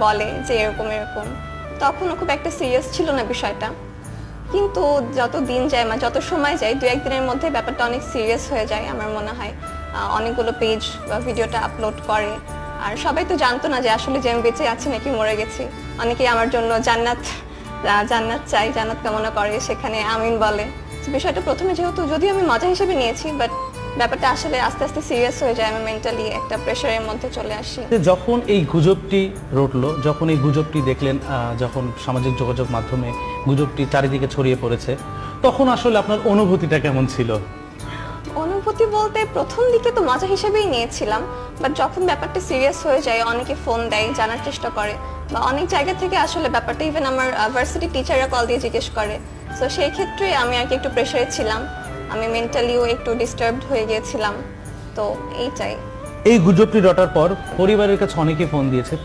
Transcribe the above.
বলে যে এরকম এরকম, তখনও খুব একটা সিরিয়াস ছিল না বিষয়টা। কিন্তু যত দিন যায় যত সময় যায়, দু একদিনের মধ্যে ব্যাপারটা অনেক সিরিয়াস হয়ে যায় আমার মনে হয়। অনেকগুলো পেজ বা ভিডিওটা আপলোড করে, আর সবাই তো জানতো না যে আসলে যে আমি বেঁচে আছি নাকি মরে গেছি। অনেকেই আমার জন্য জান্নাত জান্নাত চাই, জান্নাত কামনা করে, সেখানে আমিন বলে। তো বিষয়টা প্রথমে যেহেতু যদিও আমি মজা হিসেবে নিয়েছি, বাট ব্যাপারটা আসলে আস্তে আস্তে সিরিয়াস হয়ে যায়, আমি মেন্টালি একটা প্রেশারের মধ্যে চলে আসি। যখন এই গুজবটি রটলো, যখন এই গুজবটি দেখলেন, যখন সামাজিক যোগাযোগ মাধ্যমে গুজবটি চারিদিকে ছড়িয়ে পড়েছে, তখন আসলে আপনার অনুভূতিটা কেমন ছিল? অনুভূতি বলতে প্রথম দিকে তো মজা হিসেবেই নিয়েছিলাম, বাট যখন ব্যাপারটা সিরিয়াস হয়ে যায়, অনেকে ফোন দেয়, জানার চেষ্টা করে, বা অনেক জায়গা থেকে আসলে ব্যাপারটা ইভেন আমার ভার্সিটি টিচাররা কল দিয়ে জিজ্ঞেস করে। তো সেই ক্ষেত্রে আমি আর কি একটু প্রেশারে ছিলাম, আমি মেন্টালিও একটু ডিস্টার্বড হয়ে গিয়েছিলাম। তো এইটাই। এই গুজবটি রটার পর পরিবারের কাছে অনেকে ফোন দিয়েছে,